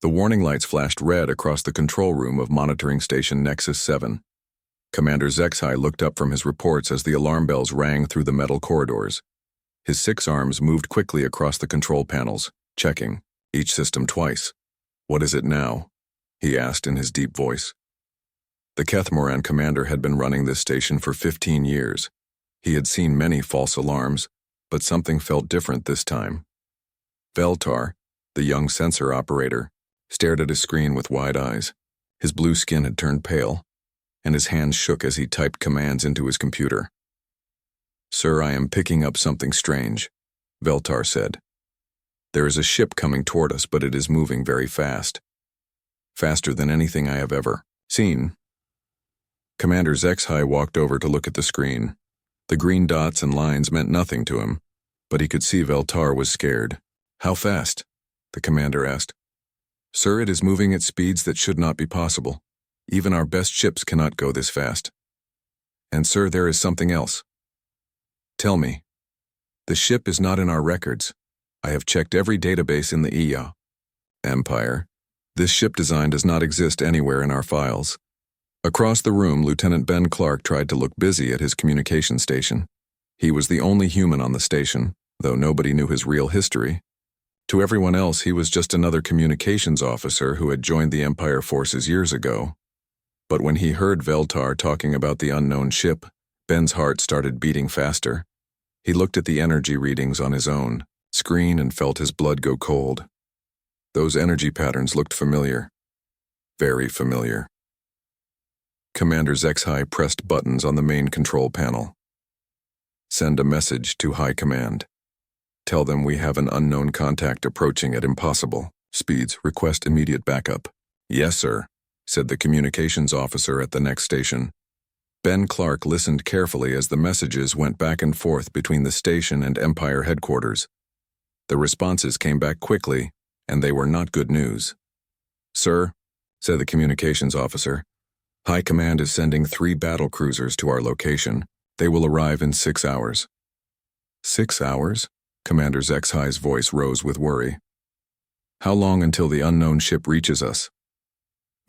The warning lights flashed red across the control room of monitoring station Nexus 7. Commander Zexai looked up from his reports as the alarm bells rang through the metal corridors. His 6 arms moved quickly across the control panels, checking, each system twice. "What is it now?" he asked in his deep voice. The Kethmoran commander had been running this station for 15 years. He had seen many false alarms, but something felt different this time. Veltar, the young sensor operator, stared at his screen with wide eyes. His blue skin had turned pale, and his hands shook as he typed commands into his computer. "Sir, I am picking up something strange," Veltar said. "There is a ship coming toward us, but it is moving very fast. Faster than anything I have ever seen." Commander Zexai walked over to look at the screen. The green dots and lines meant nothing to him, but he could see Veltar was scared. "How fast?" the commander asked. "Sir, it is moving at speeds that should not be possible. Even our best ships cannot go this fast. And sir, there is something else." "Tell me." "The ship is not in our records. I have checked every database in the EA. Empire. This ship design does not exist anywhere in our files." Across the room, Lieutenant Ben Clark tried to look busy at his communication station. He was the only human on the station, though nobody knew his real history. To everyone else, he was just another communications officer who had joined the Empire forces years ago. But when he heard Veltar talking about the unknown ship, Ben's heart started beating faster. He looked at the energy readings on his own screen and felt his blood go cold. Those energy patterns looked familiar. Very familiar. Commander Zexai pressed buttons on the main control panel. "Send a message to High Command. Tell them we have an unknown contact approaching at impossible speeds. Request immediate backup." "Yes, sir," said the communications officer at the next station. Ben Clark listened carefully as the messages went back and forth between the station and Empire headquarters. The responses came back quickly, and they were not good news. "Sir," said the communications officer, "High Command is sending 3 battle cruisers to our location. They will arrive in 6 hours." 6 hours? Commander Zexai's voice rose with worry. "How long until the unknown ship reaches us?"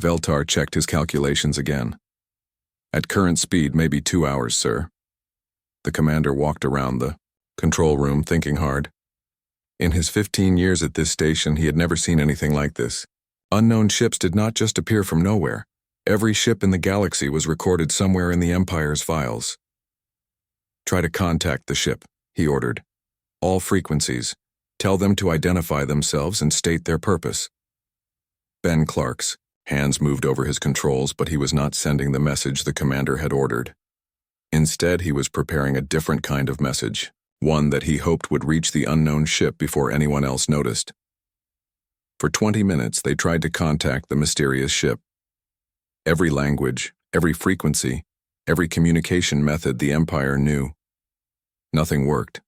Veltar checked his calculations again. "At current speed, maybe 2 hours, sir." The commander walked around the control room thinking hard. In his 15 years at this station, he had never seen anything like this. Unknown ships did not just appear from nowhere. Every ship in the galaxy was recorded somewhere in the Empire's files. "Try to contact the ship," he ordered. "All frequencies. Tell them to identify themselves and state their purpose." Ben Clark's hands moved over his controls, but he was not sending the message the commander had ordered. Instead, he was preparing a different kind of message, one that he hoped would reach the unknown ship before anyone else noticed. For 20 minutes, they tried to contact the mysterious ship. Every language, every frequency, every communication method the Empire knew. Nothing worked.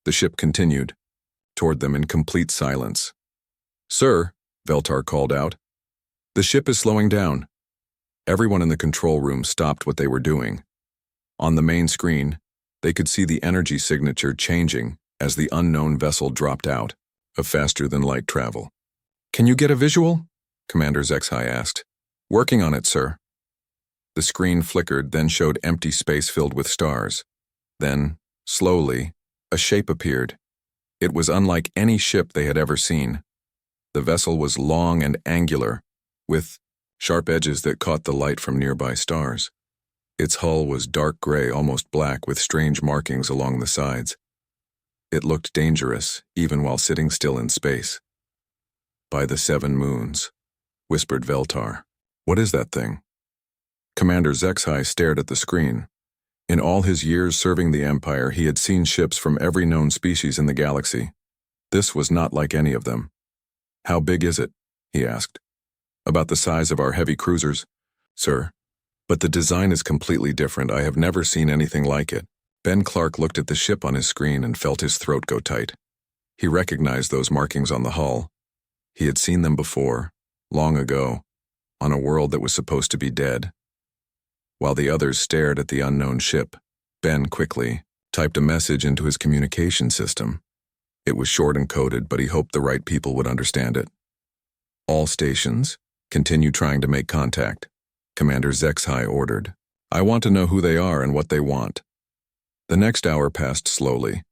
The ship continued, toward them in complete silence. "Sir," Veltar called out, "the ship is slowing down." Everyone in the control room stopped what they were doing. On the main screen, they could see the energy signature changing as the unknown vessel dropped out of faster-than-light travel. "Can you get a visual?" Commander Zexai asked. "Working on it, sir." The screen flickered, then showed empty space filled with stars. Then, slowly, a shape appeared. It was unlike any ship they had ever seen. The vessel was long and angular, with sharp edges that caught the light from nearby stars. Its hull was dark gray, almost black, with strange markings along the sides. It looked dangerous, even while sitting still in space. "By the 7 moons," whispered Veltar. "What is that thing?" Commander Zexai stared at the screen. In all his years serving the Empire, he had seen ships from every known species in the galaxy. This was not like any of them. "How big is it?" he asked. "About the size of our heavy cruisers, sir. But the design is completely different. I have never seen anything like it." Ben Clark looked at the ship on his screen and felt his throat go tight. He recognized those markings on the hull. He had seen them before, long ago, on a world that was supposed to be dead. While the others stared at the unknown ship, Ben quickly typed a message into his communication system. It was short and coded, but he hoped the right people would understand it. All stations, continue trying to make contact. Commander Zexhai ordered. I want to know who they are and what they want. The next hour passed slowly.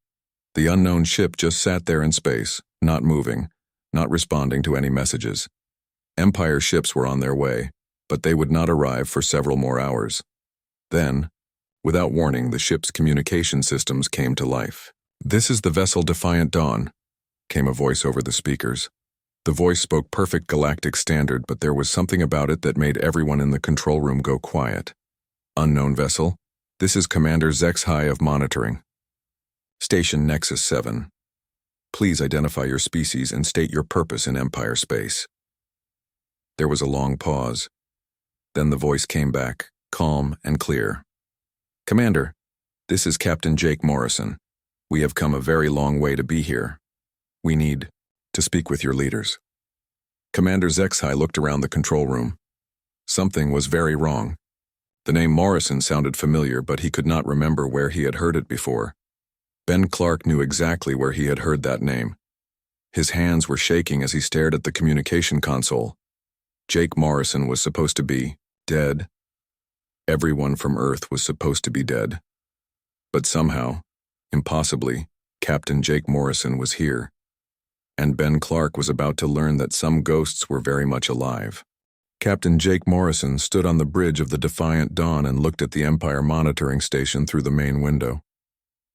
The unknown ship just sat there in space, not moving, not responding to any messages. Empire ships were on their way, but they would not arrive for several more hours. Then, without warning, the ship's communication systems came to life. This is the vessel Defiant Dawn, came a voice over the speakers. The voice spoke perfect galactic standard, but there was something about it that made everyone in the control room go quiet. Unknown vessel, this is Commander Zexhai of Monitoring. Station Nexus 7. Please identify your species and state your purpose in Empire space. There was a long pause. Then the voice came back, calm and clear. Commander, this is Captain Jake Morrison. We have come a very long way to be here. We need to speak with your leaders. Commander Zexhai looked around the control room. Something was very wrong. The name Morrison sounded familiar, but he could not remember where he had heard it before. Ben Clark knew exactly where he had heard that name. His hands were shaking as he stared at the communication console. Jake Morrison was supposed to be dead. Everyone from Earth was supposed to be dead. But somehow, impossibly, Captain Jake Morrison was here. And Ben Clark was about to learn that some ghosts were very much alive. Captain Jake Morrison stood on the bridge of the Defiant Dawn and looked at the Empire monitoring station through the main window.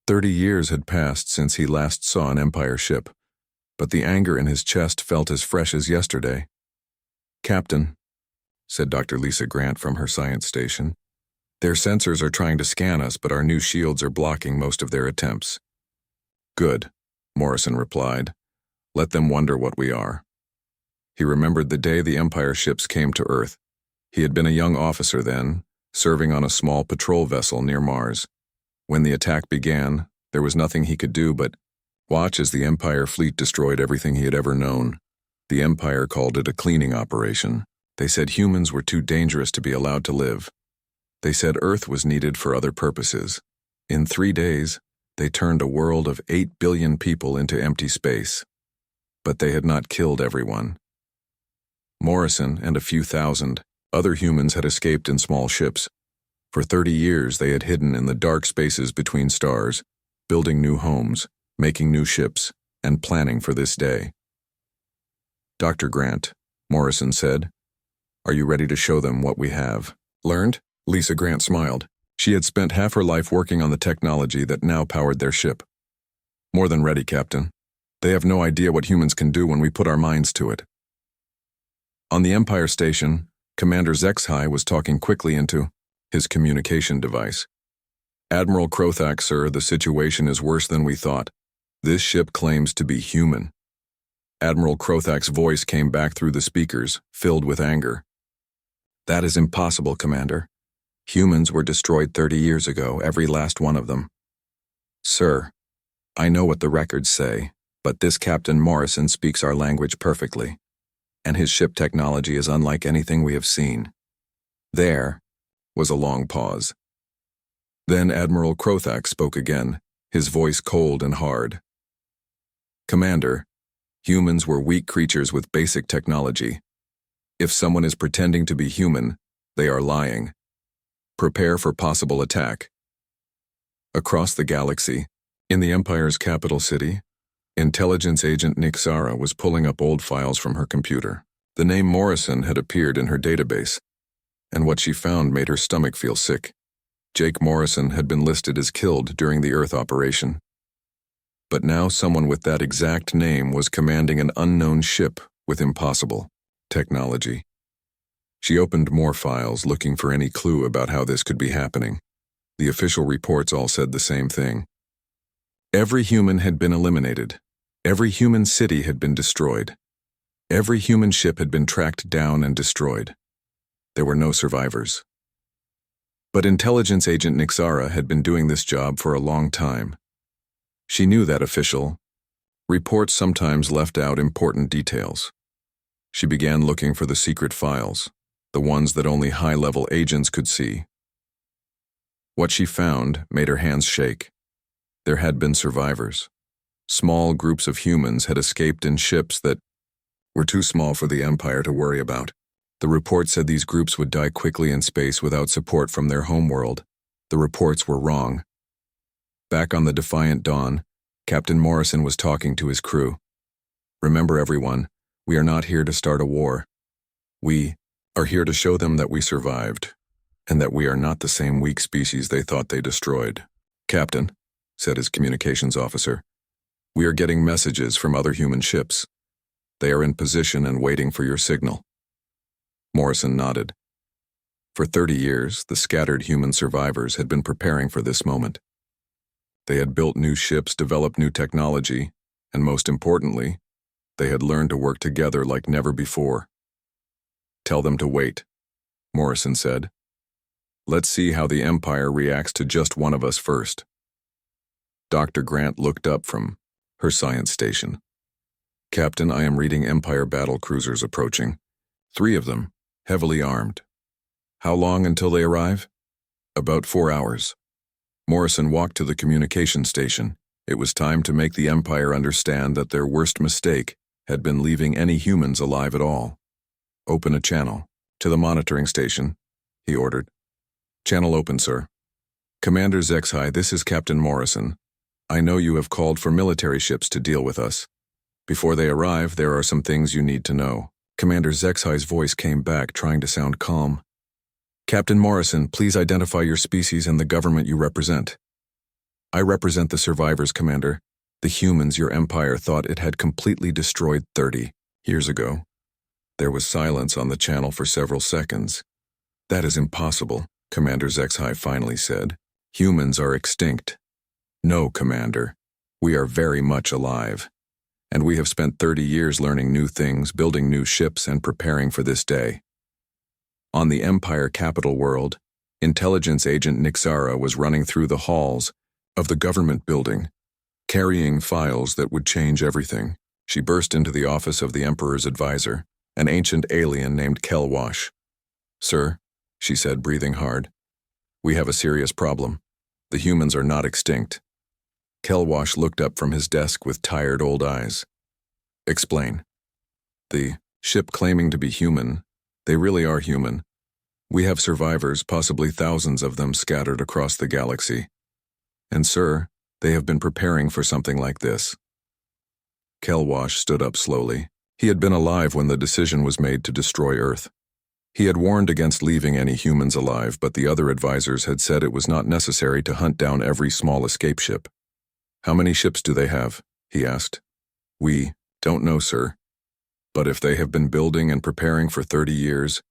30 years had passed since he last saw an Empire ship, but the anger in his chest felt as fresh as yesterday. Captain, said Dr. Lisa Grant from her science station, their sensors are trying to scan us, but our new shields are blocking most of their attempts. Good, Morrison replied. Let them wonder what we are. He remembered the day the Empire ships came to Earth. He had been a young officer then, serving on a small patrol vessel near Mars. When the attack began, there was nothing he could do but watch as the Empire fleet destroyed everything he had ever known. The Empire called it a cleaning operation. They said humans were too dangerous to be allowed to live. They said Earth was needed for other purposes. In 3 days, they turned a world of 8 billion people into empty space. But they had not killed everyone. Morrison and a few thousand other humans had escaped in small ships. For 30 years they had hidden in the dark spaces between stars, building new homes, making new ships, and planning for this day. Dr. Grant, Morrison said, are you ready to show them what we have? Learned? Lisa Grant smiled. She had spent half her life working on the technology that now powered their ship. More than ready, Captain. They have no idea what humans can do when we put our minds to it. On the Empire station, Commander Zexhai was talking quickly into his communication device. Admiral Krothak, sir, the situation is worse than we thought. This ship claims to be human. Admiral Krothak's voice came back through the speakers, filled with anger. That is impossible, Commander. Humans were destroyed 30 years ago, every last one of them. Sir, I know what the records say, but this Captain Morrison speaks our language perfectly, and his ship technology is unlike anything we have seen. There was a long pause. Then Admiral Krothak spoke again, his voice cold and hard. Commander, humans were weak creatures with basic technology. If someone is pretending to be human, they are lying. Prepare for possible attack. Across the galaxy, in the Empire's capital city, intelligence agent Nixara was pulling up old files from her computer. The name Morrison had appeared in her database, and what she found made her stomach feel sick. Jake Morrison had been listed as killed during the Earth operation. But now someone with that exact name was commanding an unknown ship with impossible technology. She opened more files, looking for any clue about how this could be happening. The official reports all said the same thing. Every human had been eliminated. Every human city had been destroyed. Every human ship had been tracked down and destroyed. There were no survivors. But intelligence agent Nixara had been doing this job for a long time. She knew that official. Reports sometimes left out important details. She began looking for the secret files, the ones that only high-level agents could see. What she found made her hands shake. There had been survivors. Small groups of humans had escaped in ships that were too small for the Empire to worry about. The report said these groups would die quickly in space without support from their homeworld. The reports were wrong. Back on the Defiant Dawn, Captain Morrison was talking to his crew. Remember, everyone, we are not here to start a war. We are here to show them that we survived, and that we are not the same weak species they thought they destroyed. Captain, said his communications officer, we are getting messages from other human ships. They are in position and waiting for your signal. Morrison nodded. For 30 years, the scattered human survivors had been preparing for this moment. They had built new ships, developed new technology, and most importantly, they had learned to work together like never before. Tell them to wait, Morrison said. Let's see how the Empire reacts to just one of us first. Dr. Grant looked up from her science station. Captain, I am reading Empire battle cruisers approaching. 3 of them, heavily armed. How long until they arrive? About 4 hours. Morrison walked to the communication station. It was time to make the Empire understand that their worst mistake had been leaving any humans alive at all. Open a channel. To the monitoring station, he ordered. Channel open, sir. Commander HFY, this is Captain Morrison. I know you have called for military ships to deal with us. Before they arrive, there are some things you need to know. Commander HFY's voice came back, trying to sound calm. Captain Morrison, please identify your species and the government you represent. I represent the survivors, Commander. The humans your empire thought it had completely destroyed 30 years ago. There was silence on the channel for several seconds. That is impossible, Commander HFY finally said. Humans are extinct. No, Commander. We are very much alive. And we have spent 30 years learning new things, building new ships, and preparing for this day. On the Empire capital world, intelligence agent Nixara was running through the halls of the government building, carrying files that would change everything. She burst into the office of the Emperor's advisor, an ancient alien named Kelwash. Sir, she said, breathing hard, we have a serious problem. The humans are not extinct. Kelwash looked up from his desk with tired old eyes. Explain. The ship claiming to be human, they really are human. We have survivors, possibly thousands of them scattered across the galaxy. And sir, they have been preparing for something like this. Kelwash stood up slowly. He had been alive when the decision was made to destroy Earth. He had warned against leaving any humans alive, but the other advisors had said it was not necessary to hunt down every small escape ship. How many ships do they have? He asked. We don't know, sir. But if they have been building and preparing for 30 years,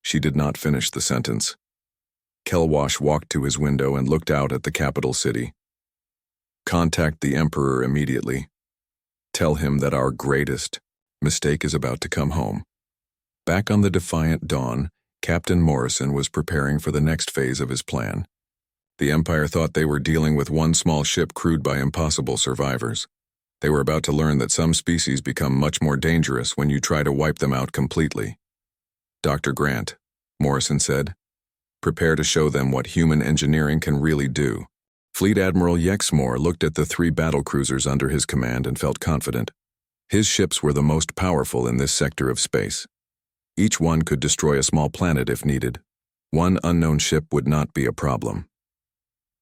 she did not finish the sentence. Kelwash walked to his window and looked out at the capital city. Contact the Emperor immediately. Tell him that our greatest mistake is about to come home. Back on the Defiant Dawn, Captain Morrison was preparing for the next phase of his plan. The Empire thought they were dealing with one small ship crewed by impossible survivors. They were about to learn that some species become much more dangerous when you try to wipe them out completely. Dr. Grant, Morrison said, prepare to show them what human engineering can really do. Fleet Admiral Yexmore looked at the 3 battlecruisers under his command and felt confident. His ships were the most powerful in this sector of space. Each one could destroy a small planet if needed. One unknown ship would not be a problem.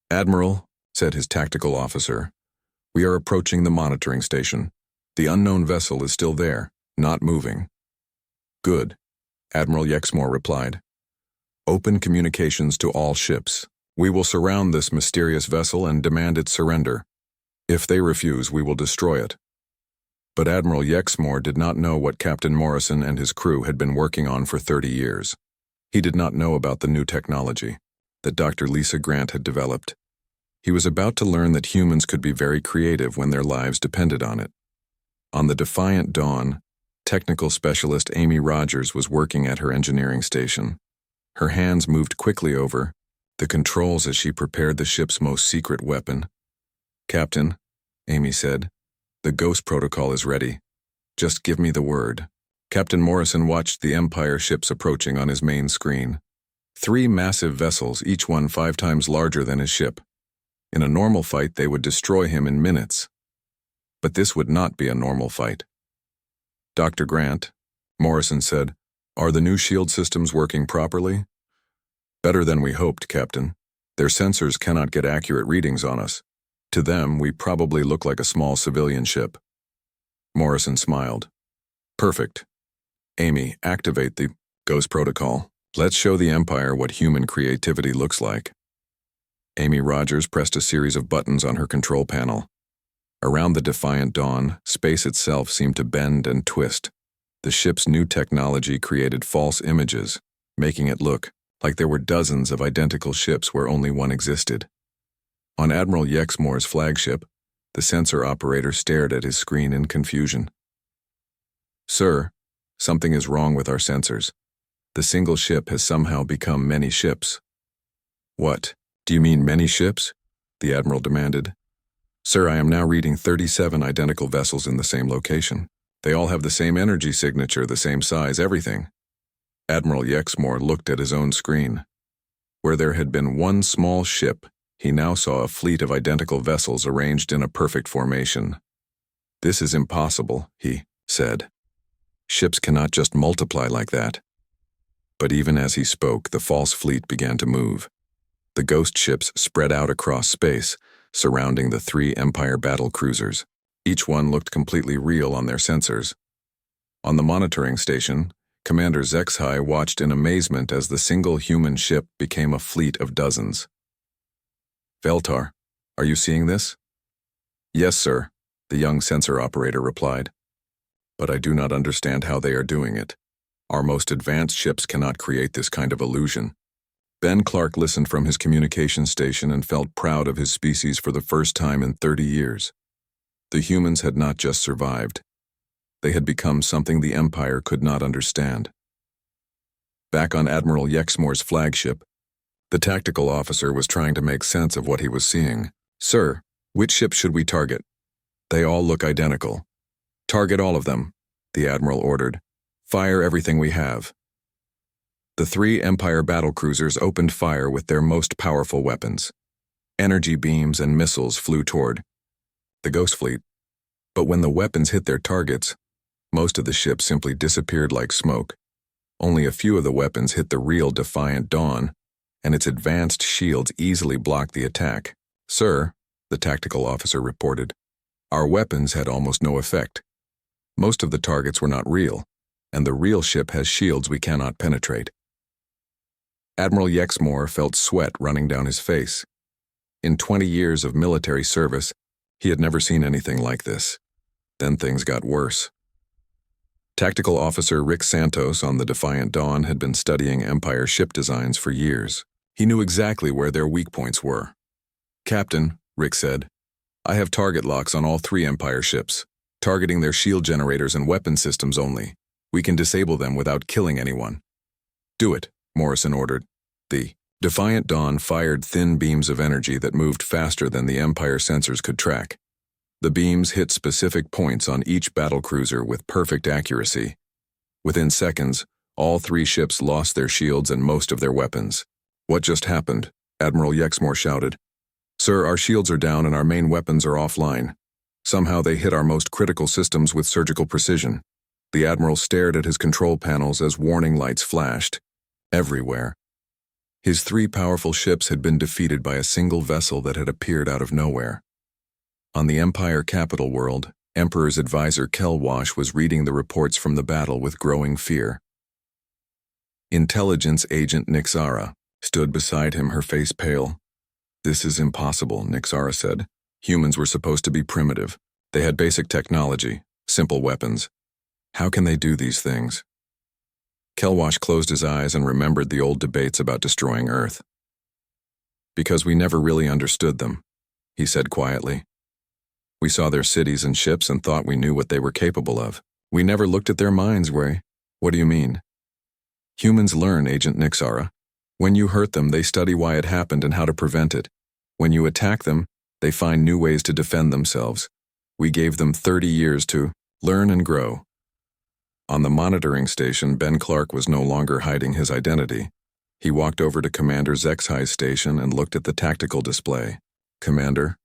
Admiral, said his tactical officer, we are approaching the monitoring station. The unknown vessel is still there, not moving. Good, Admiral Yexmore replied. Open communications to all ships. We will surround this mysterious vessel and demand its surrender. If they refuse, we will destroy it. But Admiral Yexmore did not know what Captain Morrison and his crew had been working on for 30 years. He did not know about the new technology that Dr. Lisa Grant had developed. He was about to learn that humans could be very creative when their lives depended on it. On the Defiant Dawn, technical specialist Amy Rogers was working at her engineering station. Her hands moved quickly over the controls as she prepared the ship's most secret weapon. Captain, Amy said, the Ghost Protocol is ready. Just give me the word. Captain Morrison watched the Empire ships approaching on his main screen. 3 massive vessels, each one 5 times larger than his ship. In a normal fight, they would destroy him in minutes. But this would not be a normal fight. Dr. Grant, Morrison said, "Are the new shield systems working properly?" "Better than we hoped, Captain. Their sensors cannot get accurate readings on us. To them, we probably look like a small civilian ship." Morrison smiled. "Perfect. Amy, activate the Ghost Protocol. Let's show the Empire what human creativity looks like." Amy Rogers pressed a series of buttons on her control panel. Around the defiant dawn, space itself seemed to bend and twist. The ship's new technology created false images, making it look like there were dozens of identical ships where only one existed. On Admiral Yexmore's flagship, the sensor operator stared at his screen in confusion. "Sir, something is wrong with our sensors. The single ship has somehow become many ships." "What? Do you mean many ships?" the Admiral demanded. "Sir, I am now reading 37 identical vessels in the same location. They all have the same energy signature, the same size, everything." Admiral Yexmore looked at his own screen. Where there had been one small ship, he now saw a fleet of identical vessels arranged in a perfect formation. "This is impossible," he said. "Ships cannot just multiply like that." But even as he spoke, the false fleet began to move. The ghost ships spread out across space, surrounding the 3 Empire battle cruisers. Each one looked completely real on their sensors. On the monitoring station, Commander HFY watched in amazement as the single human ship became a fleet of dozens. "Veltar, are you seeing this?" "Yes, sir," the young sensor operator replied. "But I do not understand how they are doing it. Our most advanced ships cannot create this kind of illusion." Ben Clark listened from his communication station and felt proud of his species for the first time in 30 years. The humans had not just survived. They had become something the Empire could not understand. Back on Admiral Yexmore's flagship, the tactical officer was trying to make sense of what he was seeing. "Sir, which ship should we target?" "They all look identical." "Target all of them," the Admiral ordered. "Fire everything we have." The 3 Empire battlecruisers opened fire with their most powerful weapons. Energy beams and missiles flew toward the Ghost Fleet. But when the weapons hit their targets, most of the ships simply disappeared like smoke. Only a few of the weapons hit the real Defiant Dawn, and its advanced shields easily blocked the attack. "Sir," the tactical officer reported, "our weapons had almost no effect. Most of the targets were not real, and the real ship has shields we cannot penetrate." Admiral Yexmore felt sweat running down his face. In 20 years of military service, he had never seen anything like this. Then things got worse. Tactical Officer Rick Santos on the Defiant Dawn had been studying Empire ship designs for years. He knew exactly where their weak points were. "Captain," Rick said, "I have target locks on all 3 Empire ships, targeting their shield generators and weapon systems only. We can disable them without killing anyone." "Do it," Morrison ordered. The Defiant Dawn fired thin beams of energy that moved faster than the Empire sensors could track. The beams hit specific points on each battlecruiser with perfect accuracy. Within seconds, all 3 ships lost their shields and most of their weapons. "What just happened?" Admiral Yexmore shouted. "Sir, our shields are down and our main weapons are offline. Somehow they hit our most critical systems with surgical precision." The Admiral stared at his control panels as warning lights flashed. Everywhere. His 3 powerful ships had been defeated by a single vessel that had appeared out of nowhere. On the Empire capital world, Emperor's advisor Kelwash was reading the reports from the battle with growing fear. Intelligence agent Nixara stood beside him, her face pale. "This is impossible," Nixara said. "Humans were supposed to be primitive. They had basic technology, simple weapons. How can they do these things?" Kelwash closed his eyes and remembered the old debates about destroying Earth. "Because we never really understood them," he said quietly. "We saw their cities and ships and thought we knew what they were capable of. We never looked at their minds, Way." "What do you mean?" "Humans learn, Agent Nixara. When you hurt them, they study why it happened and how to prevent it. When you attack them, they find new ways to defend themselves. We gave them 30 years to learn and grow." On the monitoring station, Ben Clark was no longer hiding his identity. He walked over to Commander HFY's station and looked at the tactical display. "Commander,"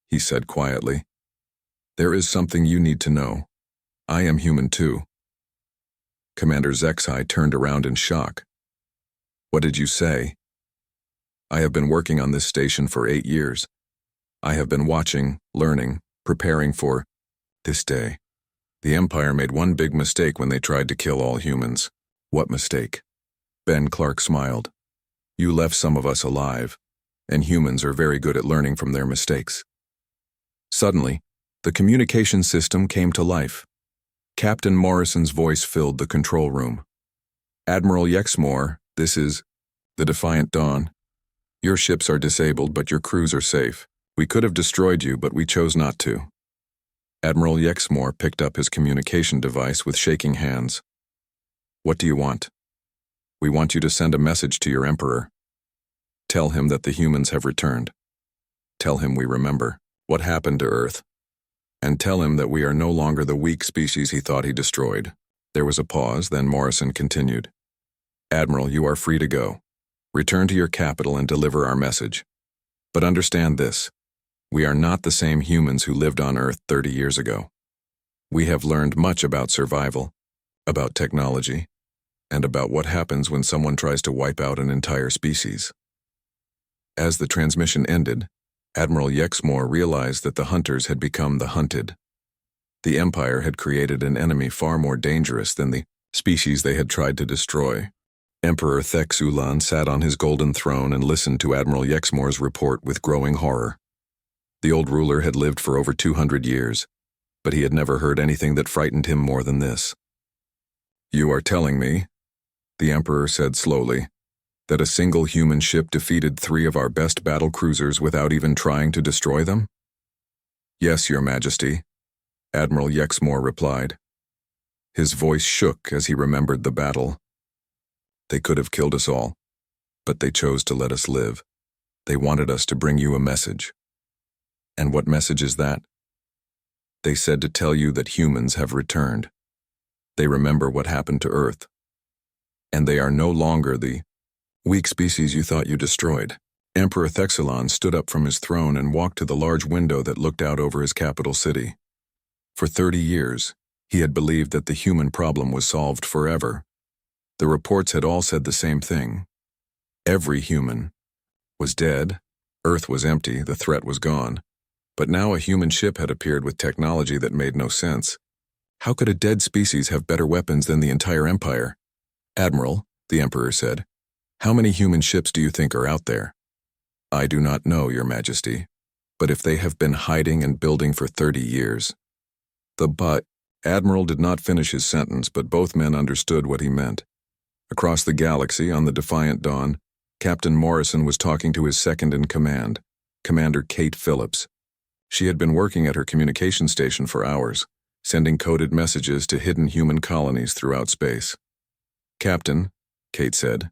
he said quietly, "there is something you need to know. I am human too. Commander Zexai turned around in shock. What did you say? I have been working on this station for 8 years. I have been watching, learning, preparing for this day. The Empire made one big mistake when they tried to kill all humans. What mistake? Ben Clark smiled. You left some of us alive, and humans are very good at learning from their mistakes. Suddenly, the communication system came to life. Captain Morrison's voice filled the control room. Admiral Yexmore, this is the Defiant Dawn. Your ships are disabled, but your crews are safe. We could have destroyed you, but we chose not to. Admiral Yexmore picked up his communication device with shaking hands. What do you want? We want you to send a message to your Emperor. Tell him that the humans have returned. Tell him we remember what happened to Earth. And tell him that we are no longer the weak species he thought he destroyed. There was a pause, then Morrison continued. Admiral, you are free to go. Return to your capital and deliver our message. But understand this. We are not the same humans who lived on Earth 30 years ago. We have learned much about survival, about technology, and about what happens when someone tries to wipe out an entire species. As the transmission ended, Admiral Yexmore realized that the hunters had become the hunted. The Empire had created an enemy far more dangerous than the species they had tried to destroy. Emperor Thexulan sat on his golden throne and listened to Admiral Yexmore's report with growing horror. The old ruler had lived for over 200 years, but he had never heard anything that frightened him more than this. You are telling me, the Emperor said slowly, that a single human ship defeated 3 of our best battle cruisers without even trying to destroy them? Yes, Your Majesty, Admiral Yexmore replied. His voice shook as he remembered the battle. They could have killed us all, but they chose to let us live. They wanted us to bring you a message. And what message is that? They said to tell you that humans have returned. They remember what happened to Earth. And they are no longer the weak species you thought you destroyed. Emperor Thexulan stood up from his throne and walked to the large window that looked out over his capital city. For 30 years, he had believed that the human problem was solved forever. The reports had all said the same thing. Every human was dead, Earth was empty, the threat was gone. But now a human ship had appeared with technology that made no sense. How could a dead species have better weapons than the entire Empire? Admiral, the Emperor said, how many human ships do you think are out there? I do not know, Your Majesty, but if they have been hiding and building for 30 years. Admiral did not finish his sentence, but both men understood what he meant. Across the galaxy, on the Defiant Dawn, Captain Morrison was talking to his second-in-command, Commander Kate Phillips. She had been working at her communication station for hours, sending coded messages to hidden human colonies throughout space. Captain, Kate said,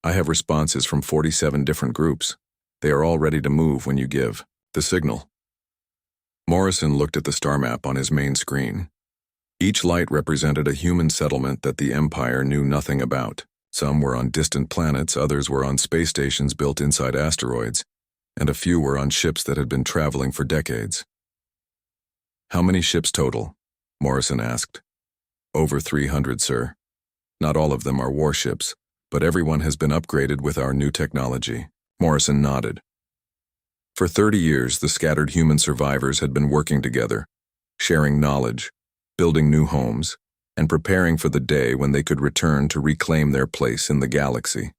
I have responses from 47 different groups. They are all ready to move when you give the signal. Morrison looked at the star map on his main screen. Each light represented a human settlement that the Empire knew nothing about. Some were on distant planets, others were on space stations built inside asteroids, and a few were on ships that had been traveling for decades. How many ships total? Morrison asked. Over 300, sir. Not all of them are warships, but everyone has been upgraded with our new technology. Morrison nodded. For 30 years, the scattered human survivors had been working together, sharing knowledge, building new homes, and preparing for the day when they could return to reclaim their place in the galaxy.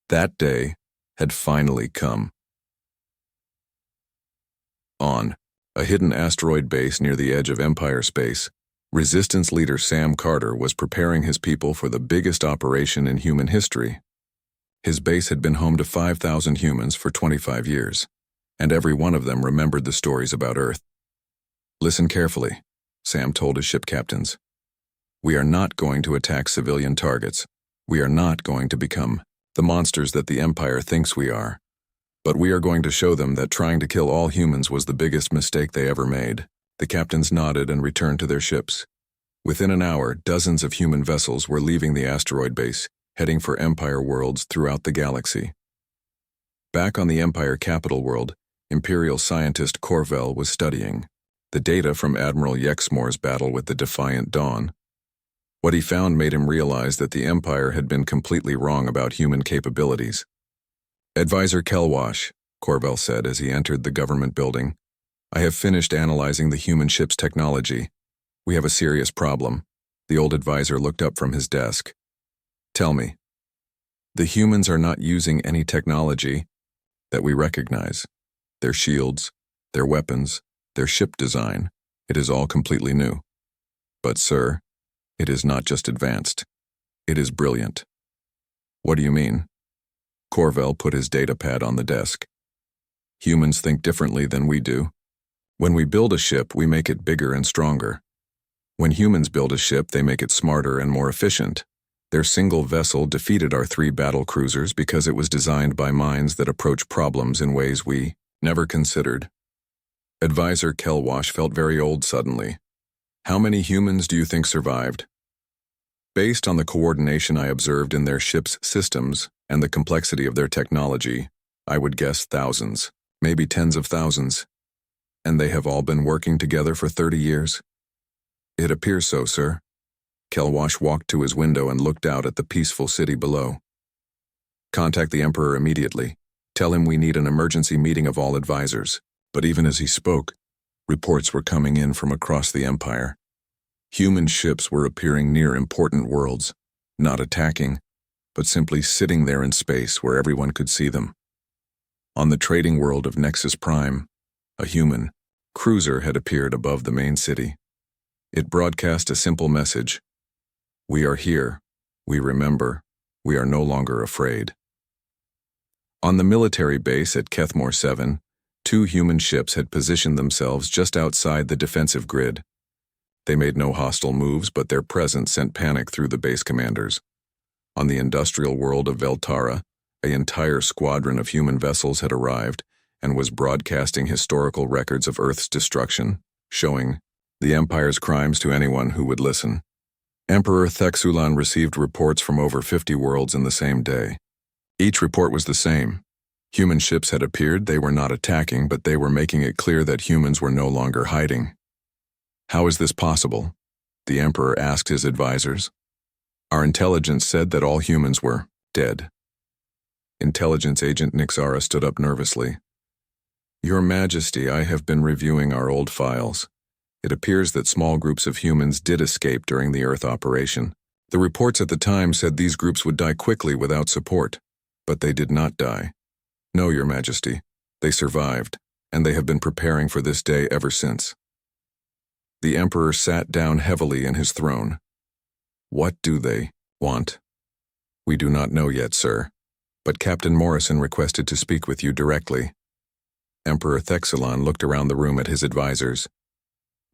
That day had finally come. On a hidden asteroid base near the edge of Empire space, Resistance leader Sam Carter was preparing his people for the biggest operation in human history. His base had been home to 5,000 humans for 25 years, and every one of them remembered the stories about Earth. Listen carefully, Sam told his ship captains. We are not going to attack civilian targets. We are not going to become the monsters that the Empire thinks we are. But we are going to show them that trying to kill all humans was the biggest mistake they ever made. The captains nodded and returned to their ships. Within an hour, dozens of human vessels were leaving the asteroid base, heading for Empire worlds throughout the galaxy. Back on the Empire capital world, Imperial scientist Corvell was studying the data from Admiral Yexmore's battle with the Defiant Dawn. What he found made him realize that the Empire had been completely wrong about human capabilities. "Advisor Kelwash," Corvell said as he entered the government building, "I have finished analyzing the human ship's technology. We have a serious problem." The old advisor looked up from his desk. "Tell me." "The humans are not using any technology that we recognize. Their shields, their weapons, their ship design, it is all completely new. But, sir, it is not just advanced. It is brilliant." "What do you mean?" Corvell put his datapad on the desk. "Humans think differently than we do. When we build a ship, we make it bigger and stronger. When humans build a ship, they make it smarter and more efficient. Their single vessel defeated our 3 battle cruisers because it was designed by minds that approach problems in ways we never considered." Advisor Kelwash felt very old suddenly. "How many humans do you think survived?" "Based on the coordination I observed in their ship's systems and the complexity of their technology, I would guess thousands, maybe tens of thousands. And they have all been working together for 30 years? "It appears so, sir." Kelwash walked to his window and looked out at the peaceful city below. "Contact the Emperor immediately. Tell him we need an emergency meeting of all advisors." But even as he spoke, reports were coming in from across the Empire. Human ships were appearing near important worlds, not attacking, but simply sitting there in space where everyone could see them. On the trading world of Nexus Prime, a human cruiser had appeared above the main city. It broadcast a simple message: "We are here. We remember. We are no longer afraid." On the military base at Kethmore 7, 2 human ships had positioned themselves just outside the defensive grid. They made no hostile moves, but their presence sent panic through the base commanders. On the industrial world of Veltara, an entire squadron of human vessels had arrived and was broadcasting historical records of Earth's destruction, showing the Empire's crimes to anyone who would listen. Emperor Thexulan received reports from over 50 worlds in the same day. Each report was the same. Human ships had appeared. They were not attacking, but they were making it clear that humans were no longer hiding. "How is this possible?" the Emperor asked his advisors. "Our intelligence said that all humans were dead." Intelligence Agent Nixara stood up nervously. "Your Majesty, I have been reviewing our old files. It appears that small groups of humans did escape during the Earth operation. The reports at the time said these groups would die quickly without support, but they did not die. No, Your Majesty, they survived, and they have been preparing for this day ever since." The Emperor sat down heavily in his throne. "What do they want?" "We do not know yet, sir, but Captain Morrison requested to speak with you directly." Emperor Thexulan looked around the room at his advisors.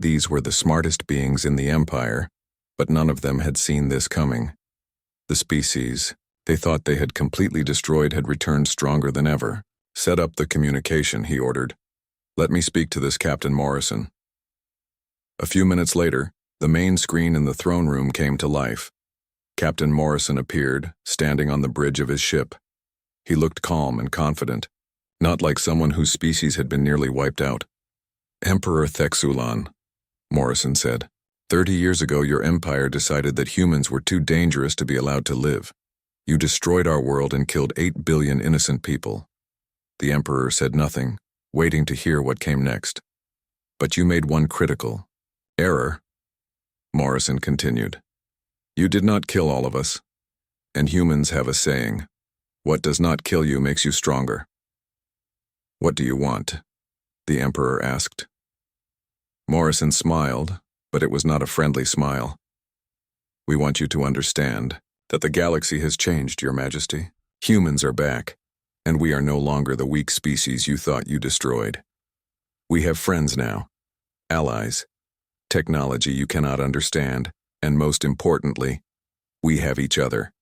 These were the smartest beings in the Empire, but none of them had seen this coming. The species they thought they had completely destroyed had returned stronger than ever. "Set up the communication," he ordered. "Let me speak to this Captain Morrison." A few minutes later, the main screen in the throne room came to life. Captain Morrison appeared, standing on the bridge of his ship. He looked calm and confident, not like someone whose species had been nearly wiped out. "Emperor Thexulan," Morrison said, 30 years ago your empire decided that humans were too dangerous to be allowed to live. You destroyed our world and killed 8 billion innocent people." The Emperor said nothing, waiting to hear what came next. "But you made one critical error," Morrison continued. "You did not kill all of us. And humans have a saying, what does not kill you makes you stronger." "What do you want?" the Emperor asked. Morrison smiled, but it was not a friendly smile. "We want you to understand that the galaxy has changed, Your Majesty. Humans are back, and we are no longer the weak species you thought you destroyed. We have friends now, allies, technology you cannot understand, and most importantly, we have each other."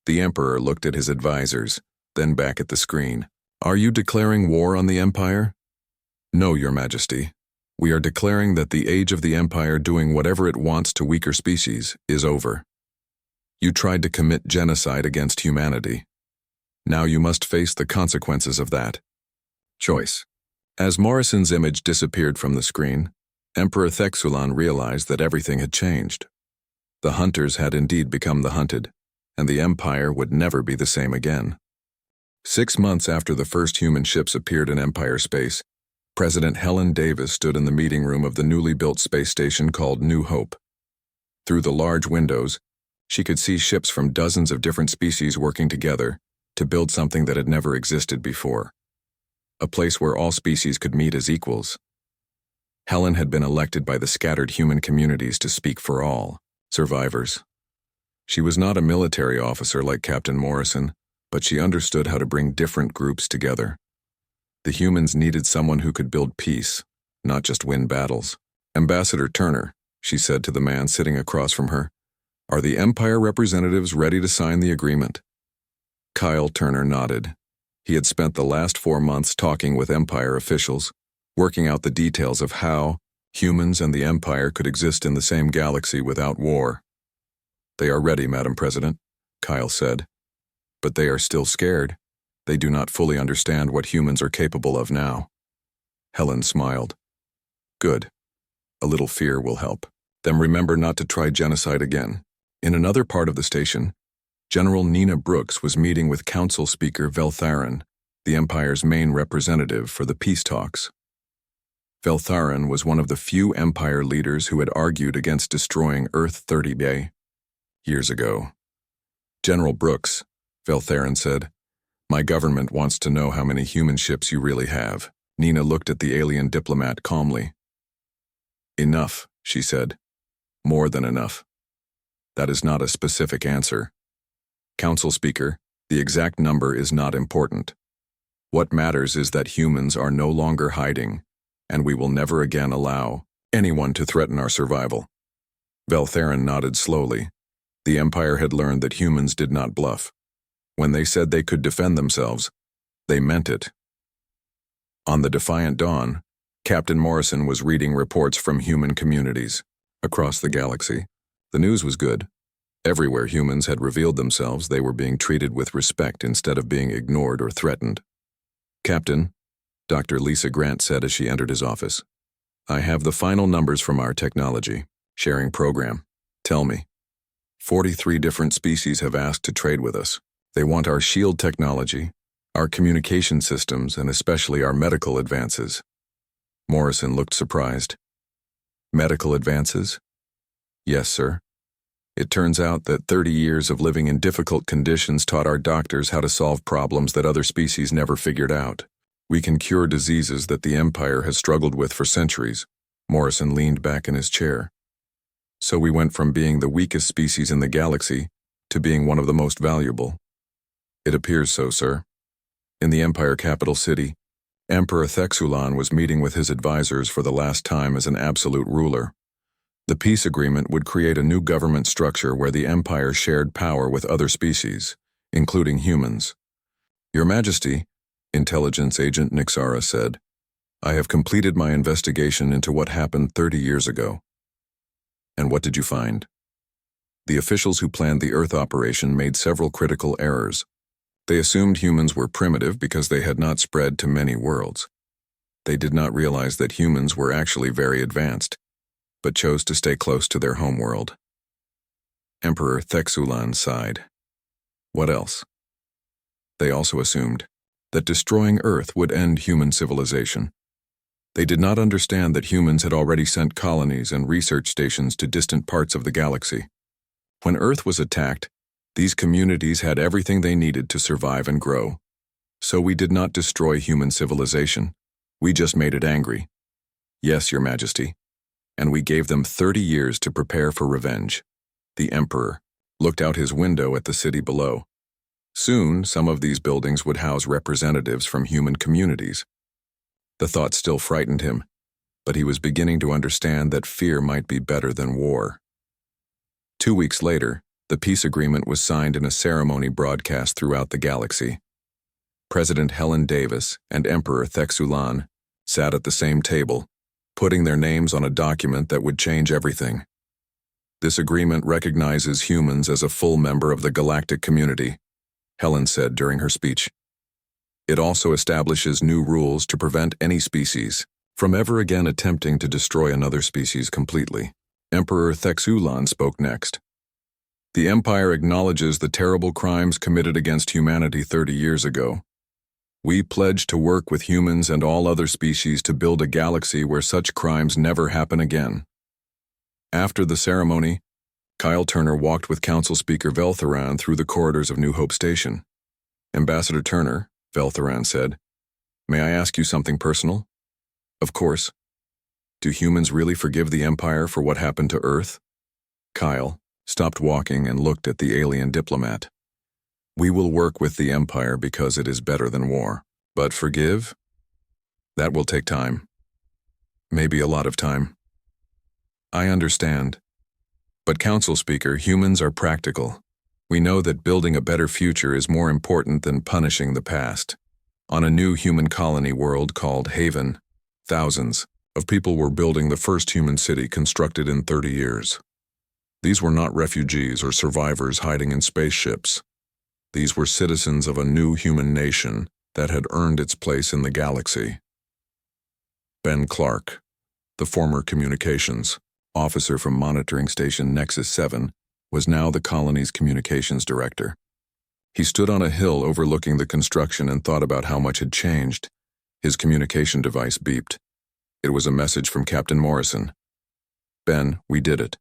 The Emperor looked at his advisors, then back at the screen. "Are you declaring war on the Empire?" "No, Your Majesty. We are declaring that the age of the Empire doing whatever it wants to weaker species is over. You tried to commit genocide against humanity. Now you must face the consequences of that." Choice. As Morrison's image disappeared from the screen, Emperor Thexulan realized that everything had changed. The hunters had indeed become the hunted, and the Empire would never be the same again. 6 months after the first human ships appeared in Empire space, President Helen Davis stood in the meeting room of the newly built space station called New Hope. Through the large windows, she could see ships from dozens of different species working together to build something that had never existed before. A place where all species could meet as equals. Helen had been elected by the scattered human communities to speak for all survivors. She was not a military officer like Captain Morrison, but she understood how to bring different groups together. The humans needed someone who could build peace, not just win battles. "Ambassador Turner," she said to the man sitting across from her, "are the Empire representatives ready to sign the agreement?" Kyle Turner nodded. He had spent the last 4 months talking with Empire officials, working out the details of how humans and the Empire could exist in the same galaxy without war. "They are ready, Madam President," Kyle said. "But they are still scared. They do not fully understand what humans are capable of now." Helen smiled. "Good. A little fear will help. Then remember not to try genocide again." In another part of the station, General Nina Brooks was meeting with Council Speaker Veltharan, the Empire's main representative for the peace talks. Veltharan was one of the few Empire leaders who had argued against destroying Earth 30 years ago. "General Brooks," Veltharan said, "my government wants to know how many human ships you really have." Nina looked at the alien diplomat calmly. "Enough," she said. "More than enough." "That is not a specific answer. Council Speaker, the exact number is not important. What matters is that humans are no longer hiding, and we will never again allow anyone to threaten our survival." Veltharan nodded slowly. The Empire had learned that humans did not bluff. When they said they could defend themselves, they meant it. On the Defiant Dawn, Captain Morrison was reading reports from human communities across the galaxy. The news was good. Everywhere humans had revealed themselves, they were being treated with respect instead of being ignored or threatened. "Captain," Dr. Lisa Grant said as she entered his office, "I have the final numbers from our technology sharing program. Tell me." 43 different species have asked to trade with us. They want our shield technology, our communication systems, and especially our medical advances. Morrison looked surprised. "Medical advances?" "Yes, sir. It turns out that 30 years of living in difficult conditions taught our doctors how to solve problems that other species never figured out. We can cure diseases that the Empire has struggled with for centuries." Morrison leaned back in his chair. "So we went from being the weakest species in the galaxy to being one of the most valuable." "It appears so, sir." In the Empire capital city, Emperor Thexulan was meeting with his advisors for the last time as an absolute ruler. The peace agreement would create a new government structure where the Empire shared power with other species, including humans. "Your Majesty," Intelligence Agent Nixara said, "I have completed my investigation into what happened 30 years ago." "And what did you find?" "The officials who planned the Earth operation made several critical errors. They assumed humans were primitive because they had not spread to many worlds. They did not realize that humans were actually very advanced, but chose to stay close to their homeworld." Emperor Thexulan sighed. "What else?" "They also assumed that destroying Earth would end human civilization. They did not understand that humans had already sent colonies and research stations to distant parts of the galaxy. When Earth was attacked, these communities had everything they needed to survive and grow. So we did not destroy human civilization. We just made it angry." "Yes, Your Majesty. And we gave them 30 years to prepare for revenge." The Emperor looked out his window at the city below. Soon, some of these buildings would house representatives from human communities. The thought still frightened him, but he was beginning to understand that fear might be better than war. 2 weeks later, the peace agreement was signed in a ceremony broadcast throughout the galaxy. President Helen Davis and Emperor Thexulan sat at the same table, putting their names on a document that would change everything. "This agreement recognizes humans as a full member of the galactic community," Helen said during her speech. "It also establishes new rules to prevent any species from ever again attempting to destroy another species completely." Emperor Thexulan spoke next. The Empire acknowledges the terrible crimes committed against humanity 30 years ago. We pledge to work with humans and all other species to build a galaxy where such crimes never happen again. After the ceremony, Kyle Turner walked with Council Speaker Velthoran through the corridors of New Hope Station. Ambassador Turner, Velthoran said, "May I ask you something personal?" "Of course." "Do humans really forgive the Empire for what happened to Earth?" Kyle stopped walking and looked at the alien diplomat. "We will work with the Empire because it is better than war. But forgive? That will take time. Maybe a lot of time." "I understand. But Council Speaker, humans are practical. We know that building a better future is more important than punishing the past. On a new human colony world called Haven, thousands of people were building the first human city constructed in 30 years. These were not refugees or survivors hiding in spaceships. These were citizens of a new human nation that had earned its place in the galaxy." Ben Clark, the former communications officer from monitoring station Nexus 7, was now the colony's communications director. He stood on a hill overlooking the construction and thought about how much had changed. His communication device beeped. It was a message from Captain Morrison. "Ben, we did it.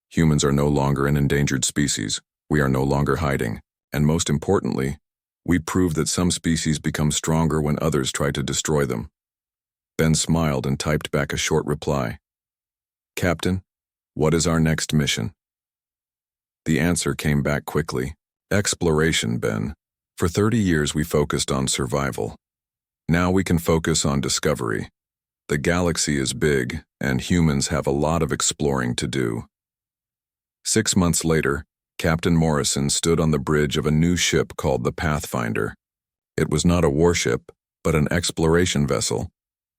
Humans are no longer an endangered species. We are no longer hiding. And most importantly, we proved that some species become stronger when others try to destroy them." Ben smiled and typed back a short reply. "Captain, what is our next mission?" The answer came back quickly. "Exploration, Ben. For 30 years we focused on survival. Now we can focus on discovery. The galaxy is big, and humans have a lot of exploring to do." 6 months later, Captain Morrison stood on the bridge of a new ship called the Pathfinder. It was not a warship, but an exploration vessel,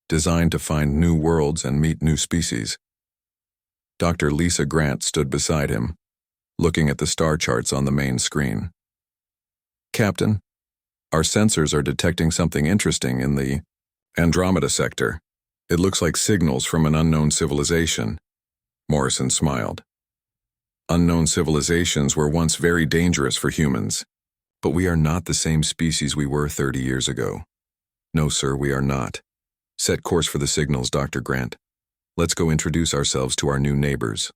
designed to find new worlds and meet new species. Dr. Lisa Grant stood beside him, looking at the star charts on the main screen. "Captain, our sensors are detecting something interesting in the Andromeda sector. It looks like signals from an unknown civilization." Morrison smiled. "Unknown civilizations were once very dangerous for humans, but we are not the same species we were 30 years ago." "No, sir, we are not. Set course for the signals, Dr. Grant. Let's go introduce ourselves to our new neighbors."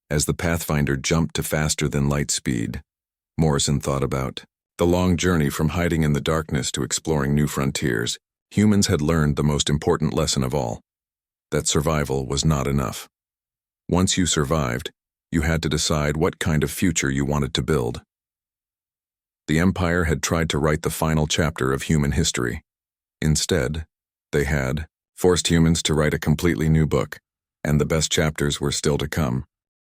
As the Pathfinder jumped to faster than light speed, Morrison thought about the long journey from hiding in the darkness to exploring new frontiers. Humans had learned the most important lesson of all, that survival was not enough. Once you survived, you had to decide what kind of future you wanted to build. The Empire had tried to write the final chapter of human history. Instead, they had forced humans to write a completely new book, and the best chapters were still to come.